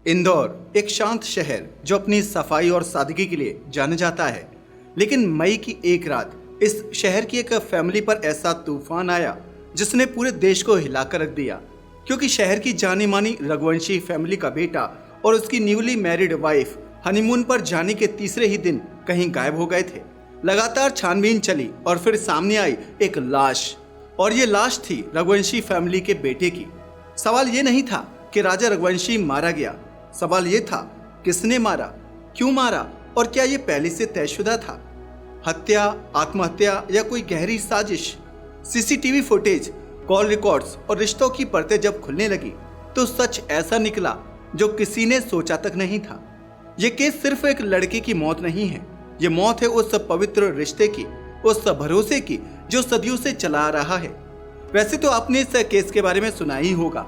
इंदौर एक शांत शहर जो अपनी सफाई और सादगी के लिए जाना जाता है। लेकिन मई की एक रात इस शहर की एक फैमिली पर ऐसा तूफान आया जिसने पूरे देश को हिलाकर रख दिया। क्योंकि शहर की जानी मानी रघुवंशी फैमिली का बेटा और उसकी न्यूली मैरिड वाइफ हनीमून पर जाने के तीसरे ही दिन कहीं गायब हो गए थे। लगातार छानबीन चली और फिर सामने आई एक लाश, और ये लाश थी रघुवंशी फैमिली के बेटे की। सवाल ये नहीं था कि राजा रघुवंशी मारा गया, सवाल ये था किसने मारा, क्यों मारा और क्या ये पहले से तयशुदा था। हत्या, आत्महत्या या कोई गहरी साजिश। सीसीटीवी फुटेज, कॉल रिकॉर्ड्स और रिश्तों की परतें जब खुलने लगी तो सच ऐसा निकला जो किसी ने सोचा तक नहीं था। ये केस सिर्फ एक लड़के की मौत नहीं है, ये मौत है उस पवित्र रिश्ते की, उस भरोसे की जो सदियों से चला आ रहा है। वैसे तो आपने इस केस के बारे में सुना ही होगा,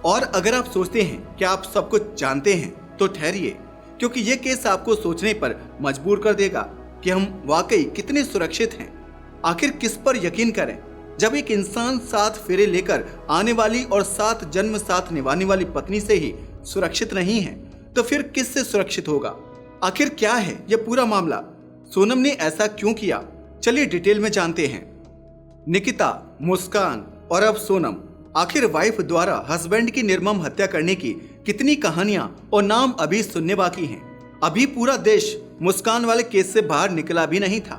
और अगर आप सोचते हैं कि आप सब कुछ जानते हैं तो ठहरिए, क्योंकि ये केस आपको सोचने पर मजबूर कर देगा कि हम वाकई कितने सुरक्षित हैं। आखिर किस पर यकीन करें जब एक इंसान 7 फेरे लेकर आने वाली और 7 जन्म साथ निभाने वाली पत्नी से ही सुरक्षित नहीं है, तो फिर किस से सुरक्षित होगा। आखिर क्या है यह पूरा मामला, सोनम ने ऐसा क्यों किया, चलिए डिटेल में जानते हैं। निकिता, मुस्कान और अब सोनम, आखिर वाइफ द्वारा हस्बैंड की निर्मम हत्या करने की कितनी कहानियां और नाम अभी सुनने बाकी हैं। अभी पूरा देश मुस्कान वाले केस से बाहर निकला भी नहीं था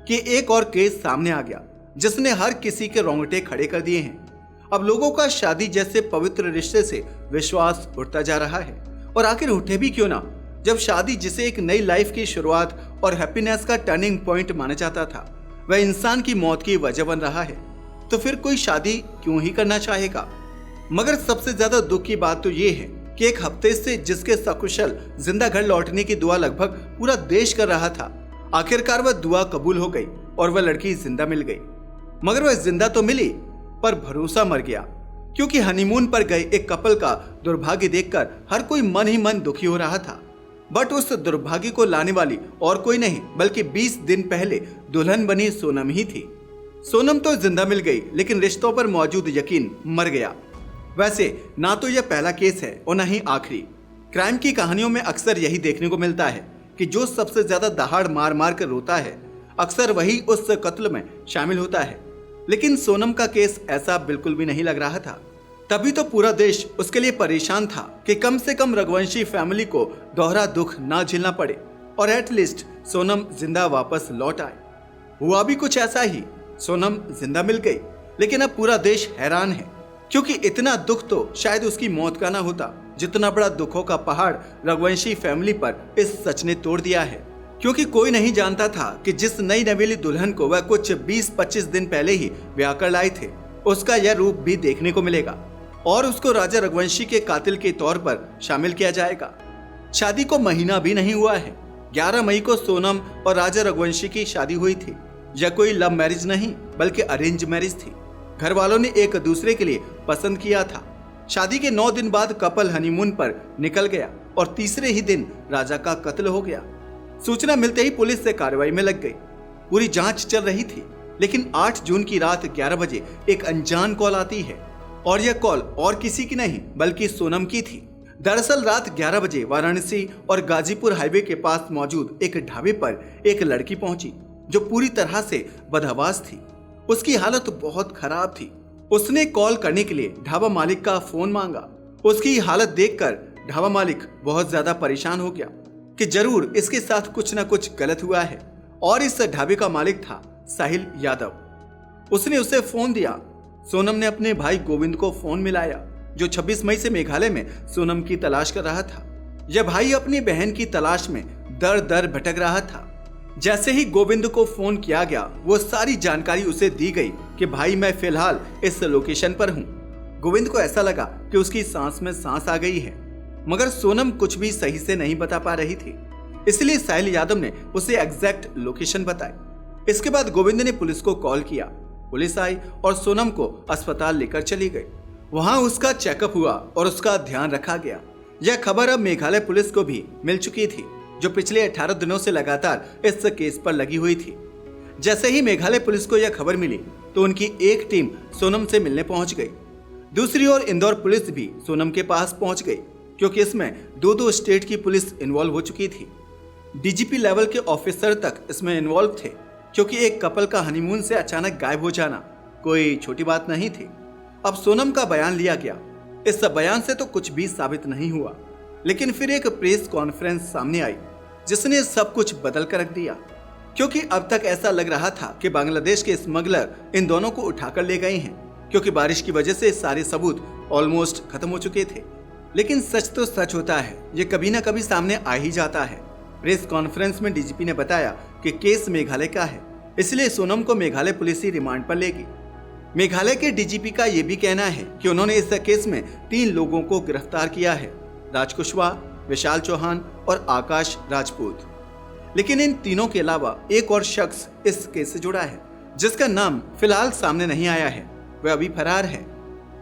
कि एक और केस सामने आ गया जिसने हर किसी के रोंगटे खड़े कर दिए हैं। अब लोगों का शादी जैसे पवित्र रिश्ते से विश्वास उठता जा रहा है, और आखिर उठे भी क्यों ना, जब शादी जिसे एक नई लाइफ की शुरुआत और हैप्पीनेस का टर्निंग पॉइंट माना जाता था वह इंसान की मौत की वजह बन रहा है, तो फिर कोई शादी क्यों ही करना चाहेगा। मगर सबसे ज्यादा दुख की बात तो ये है कि एक हफ्ते से जिसके सकुशल जिंदा घर लौटने की दुआ लगभग पूरा देश कर रहा था, आखिरकार वह दुआ कबूल हो गई और वह लड़की जिंदा मिल गई। मगर वह जिंदा तो मिली पर भरोसा मर गया, क्योंकि हनीमून पर गए एक कपल का दुर्भाग्य देखकर हर कोई मन ही मन दुखी हो रहा था। बट उस दुर्भाग्य को लाने वाली और कोई नहीं बल्कि 20 दिन पहले दुल्हन बनी सोनम ही थी। सोनम तो जिंदा मिल गई, लेकिन रिश्तों पर मौजूद यकीन मर गया। वैसे ना तो यह पहला केस है और न ही आखिरी। क्राइम की कहानियों में अक्सर यही देखने को मिलता है कि जो सबसे ज्यादा दहाड़ मार मार कर रोता है अक्सर वही उस कत्ल में शामिल होता है। लेकिन सोनम का केस ऐसा बिल्कुल भी नहीं लग रहा था। तभी तो पूरा देश उसके लिए परेशान था कि कम से कम रघुवंशी फैमिली को दोहरा दुख ना झेलना पड़े और एटलीस्ट सोनम जिंदा वापस लौट आए। हुआ भी कुछ ऐसा ही, सोनम जिंदा मिल गई। लेकिन अब पूरा देश हैरान है, क्योंकि इतना दुख तो शायद उसकी मौत का ना होता जितना बड़ा दुखों का पहाड़ रघुवंशी फैमिली पर इस सच ने तोड़ दिया है। क्योंकि कोई नहीं जानता था कि जिस नई नवेली दुल्हन को वह कुछ 20-25 दिन पहले ही ब्याह कर लाए थे उसका यह रूप भी देखने को मिलेगा, और उसको राजा रघुवंशी के कातिल के तौर पर शामिल किया जाएगा। शादी को महीना भी नहीं हुआ है। 11 मई को सोनम और राजा रघुवंशी की शादी हुई थी। यह कोई लव मैरिज नहीं बल्कि अरेंज मैरिज थी। घर वालों ने एक दूसरे के लिए पसंद किया था। शादी के 9 दिन बाद कपल हनीमून पर निकल गया और तीसरे ही दिन राजा का कत्ल हो गया। सूचना मिलते ही पुलिस से कार्रवाई में लग गई। पूरी जांच चल रही थी, लेकिन 8 जून की रात 11 बजे एक अनजान कॉल आती है, और यह कॉल और किसी की नहीं बल्कि सोनम की थी। दरअसल रात 11 बजे वाराणसी और गाजीपुर हाईवे के पास मौजूद एक ढाबे पर एक लड़की पहुंची जो पूरी तरह से बदहवास थी। उसकी हालत बहुत खराब थी। उसने कॉल करने के लिए ढाबा मालिक का फोन मांगा। उसकी हालत देखकर ढाबा मालिक बहुत ज्यादा परेशान हो गया कि जरूर इसके साथ कुछ ना कुछ गलत हुआ है, और इस ढाबे का मालिक था साहिल यादव। उसने उसे फोन दिया। सोनम ने अपने भाई गोविंद को फोन मिलाया, जो 26 मई से मेघालय में सोनम की तलाश कर रहा था। यह भाई अपनी बहन की तलाश में दर दर भटक रहा था। जैसे ही गोविंद को फोन किया गया वो सारी जानकारी उसे दी गई कि भाई मैं फिलहाल इस लोकेशन पर हूँ। गोविंद को ऐसा लगा कि उसकी सांस में सांस आ गई है, मगर सोनम कुछ भी सही से नहीं बता पा रही थी, इसलिए साहिल यादव ने उसे एग्जैक्ट लोकेशन बताई। इसके बाद गोविंद ने पुलिस को कॉल किया। पुलिस आई और सोनम को अस्पताल लेकर चली गई। वहां उसका चेकअप हुआ और उसका ध्यान रखा गया। यह खबर अब मेघालय पुलिस को भी मिल चुकी थी, जो पिछले 18 दिनों से लगातार इस केस पर लगी हुई थी। जैसे ही मेघालय पुलिस को यह खबर मिली तो उनकी एक टीम सोनम से मिलने पहुंच गई। दूसरी ओर इंदौर पुलिस भी सोनम के पास पहुंच गई। क्योंकि इसमें दो स्टेट की पुलिस इन्वॉल्व हो चुकी थी। डीजीपी लेवल के ऑफिसर तक इसमें इन्वॉल्व थे, क्योंकि एक कपल का हनीमून से अचानक गायब हो जाना कोई छोटी बात नहीं थी। अब सोनम का बयान लिया गया। इस बयान से तो कुछ भी साबित नहीं हुआ, लेकिन फिर एक प्रेस कॉन्फ्रेंस सामने आई जिसने सब कुछ बदल कर रख दिया। क्योंकि अब तक ऐसा लग रहा था कि बांग्लादेश के स्मगलर इन दोनों को उठाकर ले गए हैं, क्योंकि बारिश की वजह से सारे सबूत ऑलमोस्ट खत्म हो चुके थे। लेकिन सच तो सच होता है, ये कभी ना कभी सामने आ ही जाता है। प्रेस कॉन्फ्रेंस में डीजीपी ने बताया कि केस मेघालय का है, इसलिए सोनम को मेघालय पुलिस ही रिमांड पर लेगी। मेघालय के डीजीपी का यह भी कहना है कि उन्होंने इस केस में 3 लोगों को गिरफ्तार किया है, राज कुशवाहा, विशाल चौहान और आकाश राजपूत। लेकिन इन तीनों के अलावा एक और शख्स इस केस से जुड़ा है, जिसका नाम फिलहाल सामने नहीं आया है। वह अभी फरार है।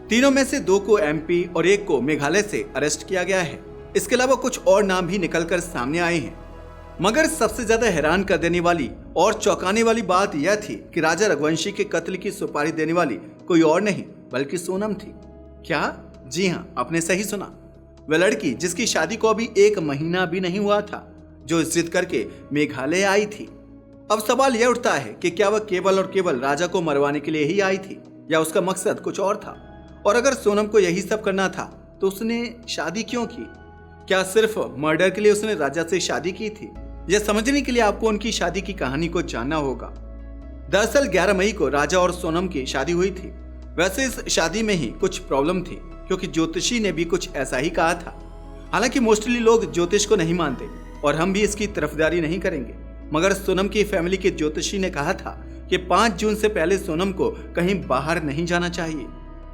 तीनों में से 2 को एमपी और 1 को मेघालय से अरेस्ट किया गया है। इसके अलावा कुछ और नाम भी निकलकर सामने आए हैं। मगर सबसे ज्यादा हैरान कर देने वाली और चौंकाने वाली बात यह थी कि राजा रघुवंशी के कत्ल की सुपारी देने वाली कोई और नहीं बल्कि सोनम थी। क्या? जी हाँ, आपने सही सुना। वह लड़की जिसकी शादी को अभी 1 महीना भी नहीं हुआ था, जो जिद करके मेघालय आई थी। अब सवाल यह उठता है कि क्या वह केवल और केवल राजा को मरवाने के लिए ही आई थी, या उसका मकसद कुछ और था? और अगर सोनम को यही सब करना था तो उसने शादी क्यों की? क्या सिर्फ मर्डर के लिए उसने राजा से शादी की थी? यह समझने के लिए आपको उनकी शादी की कहानी को जानना होगा। दरअसल 11 मई को राजा और सोनम की शादी हुई थी। वैसे इस शादी में ही कुछ प्रॉब्लम थी, क्योंकि ज्योतिषी ने भी कुछ ऐसा ही कहा था। हालांकि मोस्टली लोग ज्योतिष को नहीं मानते और हम भी इसकी तरफदारी नहीं करेंगे, मगर सोनम की फैमिली के ज्योतिषी ने कहा था कि 5 जून से पहले सोनम को कहीं बाहर नहीं जाना चाहिए।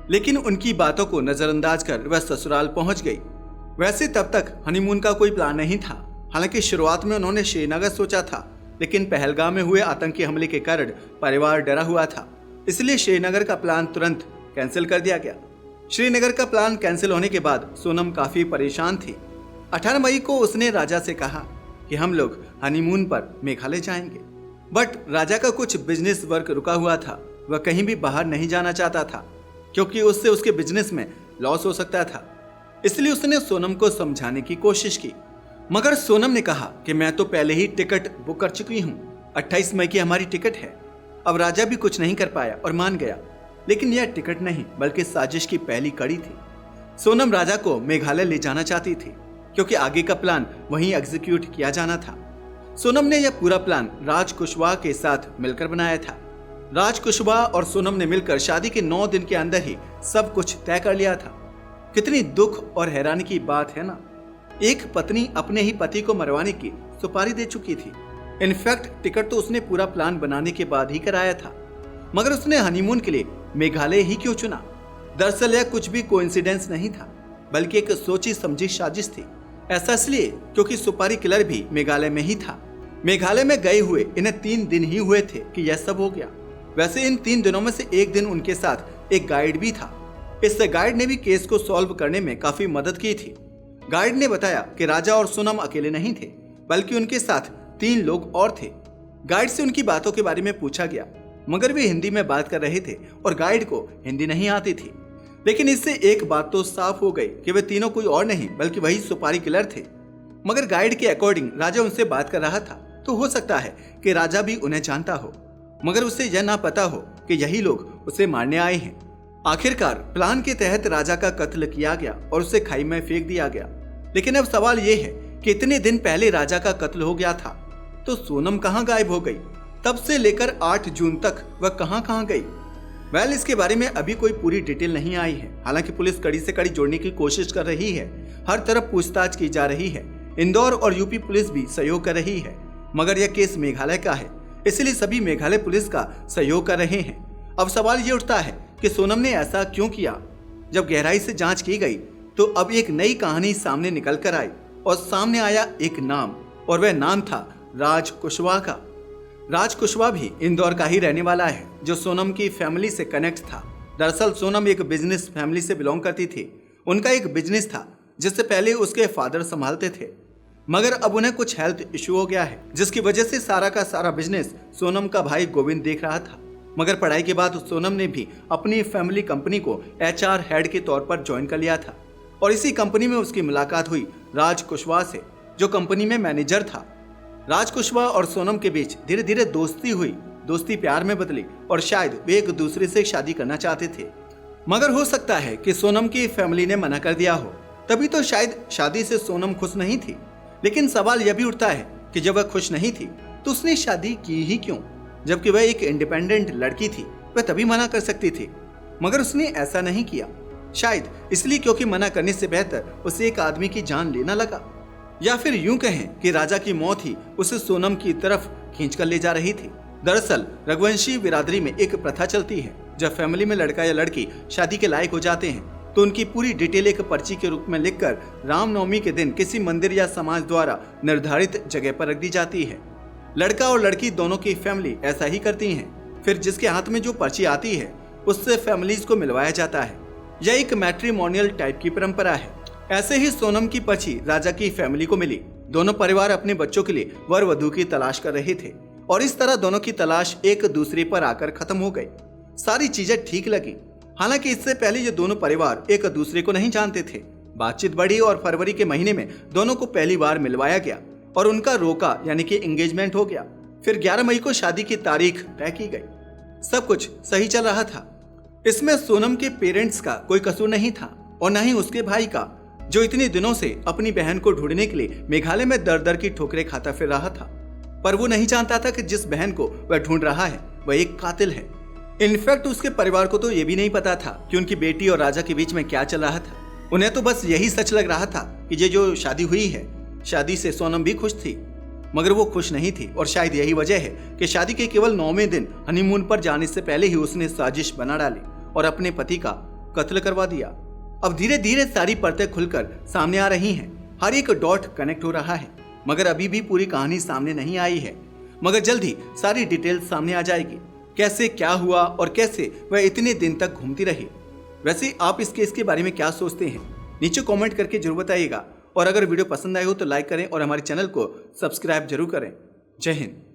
लेकिन उनकी बातों को नजरअंदाज कर वह ससुराल पहुंच गई। वैसे तब तक हनीमून का कोई प्लान नहीं था। हालांकि शुरुआत में उन्होंने श्रीनगर सोचा था, लेकिन पहलगाम में हुए आतंकी हमले के कारण परिवार डरा हुआ था, इसलिए श्रीनगर का प्लान तुरंत कैंसिल कर दिया गया। श्रीनगर का प्लान कैंसिल होने के बाद सोनम काफी परेशान थी। 18 मई को उसने राजा से कहा कि हम लोग हनीमून पर मेघालय जाएंगे, बट राजा का कुछ बिजनेस वर्क रुका हुआ था। वह कहीं भी बाहर नहीं जाना चाहता था, क्योंकि उससे उसके बिजनेस में लॉस हो सकता था। इसलिए उसने सोनम को समझाने की कोशिश की, मगर सोनम ने कहा कि मैं तो पहले ही टिकट बुक कर चुकी हूँ, 28 मई की हमारी टिकट है। अब राजा भी कुछ नहीं कर पाया और मान गया, लेकिन यह टिकट नहीं बल्कि साजिश की पहली कड़ी थी। सोनम राजा को मेघालय ले जाना चाहती थी, क्योंकि आगे का प्लान वहीं एग्जीक्यूट किया जाना था। सोनम ने यह पूरा प्लान राज कुशवाहा के साथ मिलकर बनाया था। राज कुशवाहा और सोनम ने मिलकर शादी के 9 दिन के अंदर ही सब कुछ तय कर लिया था। कितनी दुख और हैरानी की बात है ना। एक पत्नी अपने ही पति को मरवाने की सुपारी दे चुकी थी। इनफैक्ट टिकट तो उसने पूरा प्लान बनाने के बाद ही कराया था, मगर उसने हनीमून के लिए मेघालय ही क्यों चुना? दरअसल यह कुछ भी कोइंसिडेंस नहीं था, बल्कि एक सोची समझी साजिश थी। ऐसा इसलिए क्योंकि सुपारी किलर भी मेघालय में ही था। मेघालय में गए हुए इन्हें 3 दिन ही हुए थे कि यह सब हो गया। वैसे इन 3 दिनों में से एक दिन उनके साथ एक गाइड भी था। इस गाइड ने भी केस को सॉल्व करने में काफी मदद की थी। गाइड ने बताया कि राजा और सोनम अकेले नहीं थे, बल्कि उनके साथ 3 लोग और थे। गाइड से उनकी बातों के बारे में पूछा गया, मगर वे हिंदी में बात कर रहे थे और गाइड को हिंदी नहीं आती थी। लेकिन इससे एक बात तो साफ हो गई कि वे तीनों कोई और नहीं बल्कि वही सुपारी किलर थे। मगर गाइड के अकॉर्डिंग राजा उनसे बात कर रहा था, तो हो सकता है कि राजा भी उन्हें जानता हो, मगर उसे यह ना पता हो कि यही लोग उसे मारने आए हैं। आखिरकार प्लान के तहत राजा का कत्ल किया गया और उसे खाई में फेंक दिया गया। लेकिन अब सवाल यह है कि इतने दिन पहले राजा का कत्ल हो गया था, तो सोनम कहां गायब हो गई? तब से लेकर 8 जून तक वह कहां गई? वेल, इसके बारे में अभी कोई पूरी डिटेल नहीं आई है। हालांकि पुलिस कड़ी से कड़ी जोड़ने की कोशिश कर रही है, हर तरफ पूछताछ की जा रही है। इंदौर और यूपी पुलिस भी सहयोग कर रही है, मगर यह केस मेघालय का है, इसलिए सभी मेघालय पुलिस का सहयोग कर रहे हैं। अब सवाल ये उठता है कि सोनम ने ऐसा क्यों किया? जब गहराई से जांच की गई तो अब एक नई कहानी सामने निकल कर आई और सामने आया एक नाम, और वह नाम था राज कुशवाहा का। राज कुशवाहा भी इंदौर का ही रहने वाला है, जो सोनम की फैमिली से कनेक्ट था। दरअसल सोनम एक बिजनेस फैमिली से बिलोंग करती थी। उनका एक बिजनेस था जिससे पहले उसके फादर संभालते थे, मगर अब उन्हें कुछ हेल्थ इश्यू हो गया है, जिसकी वजह से सारा का सारा बिजनेस सोनम का भाई गोविंद देख रहा था। मगर पढ़ाई के बाद सोनम ने भी अपनी फैमिली कंपनी को HR हेड के तौर पर ज्वाइन कर लिया था और इसी कंपनी में उसकी मुलाकात हुई राज कुशवाहा से, जो कंपनी में मैनेजर था। राज कुशवाहा और सोनम के बीच धीरे धीरे दोस्ती हुई, दोस्ती प्यार में बदली और शायद वे एक दूसरे से शादी करना चाहते थे। मगर हो सकता है कि सोनम की फैमिली ने मना कर दिया हो, तभी तो शायद शादी से सोनम खुश नहीं थी। लेकिन सवाल यह भी उठता है कि जब वह खुश नहीं थी तो उसने शादी की ही क्यों? जबकि वह एक इंडिपेंडेंट लड़की थी, वह तभी मना कर सकती थी। मगर उसने ऐसा नहीं किया, शायद इसलिए क्योंकि मना करने से बेहतर उसे एक आदमी की जान लेना लगा। या फिर यूं कहें कि राजा की मौत ही उसे सोनम की तरफ खींच कर ले जा रही थी। दरअसल रघुवंशी बिरादरी में एक प्रथा चलती है, जब फैमिली में लड़का या लड़की शादी के लायक हो जाते हैं तो उनकी पूरी डिटेल एक पर्ची के रूप में लिखकर रामनवमी के दिन किसी मंदिर या समाज द्वारा निर्धारित जगह पर रख दी जाती है। लड़का और लड़की दोनों की फैमिली ऐसा ही करती हैं। फिर जिसके हाथ में जो पर्ची आती है उससे फैमिलीज को मिलवाया जाता है। यह एक मैट्रिमोनियल टाइप की परंपरा है। ऐसे ही सोनम की पर्ची राजा की फैमिली को मिली। दोनों परिवार अपने बच्चों के लिए वर वधू की तलाश कर रहे थे और इस तरह दोनों की तलाश एक दूसरे पर आकर खत्म हो गई। सारी चीजें ठीक लगी। हालांकि इससे पहले ये दोनों परिवार एक दूसरे को नहीं जानते थे। बातचीत बढ़ी और फरवरी के महीने में दोनों को पहली बार मिलवाया गया और उनका रोका यानी कि एंगेजमेंट हो गया। फिर 11 मई को शादी की तारीख तय की गई। सब कुछ सही चल रहा था। इसमें सोनम के पेरेंट्स का कोई कसूर नहीं था और न ही उसके भाई का, जो इतने दिनों से अपनी बहन को ढूंढने के लिए मेघालय में दर दर की ठोकरें खाता फिर रहा था। पर वो नहीं जानता था कि जिस बहन को वह ढूंढ रहा है वह एक कातिल है। इनफैक्ट उसके परिवार को तो ये भी नहीं पता था कि उनकी बेटी और राजा के बीच में क्या चल रहा था। उन्हें तो बस यही सच लग रहा था कि ये जो शादी हुई है, शादी से सोनम भी खुश थी। मगर वो खुश नहीं थी और शायद यही वजह है कि शादी के केवल 9वें दिन हनीमून पर जाने से पहले ही उसने साजिश बना डाली और अपने पति का कत्ल करवा दिया। अब धीरे धीरे सारी परतें खुलकर सामने आ रही हैं। हर एक डॉट कनेक्ट हो रहा है, मगर अभी भी पूरी कहानी सामने नहीं आई है। मगर जल्द ही सारी डिटेल सामने आ जाएगी। कैसे क्या हुआ और कैसे वह इतने दिन तक घूमती रही। वैसे आप इस केस के बारे में क्या सोचते हैं? नीचे कमेंट करके जरूर बताइएगा और अगर वीडियो पसंद आए हो तो लाइक करें और हमारे चैनल को सब्सक्राइब जरूर करें। जय हिंद।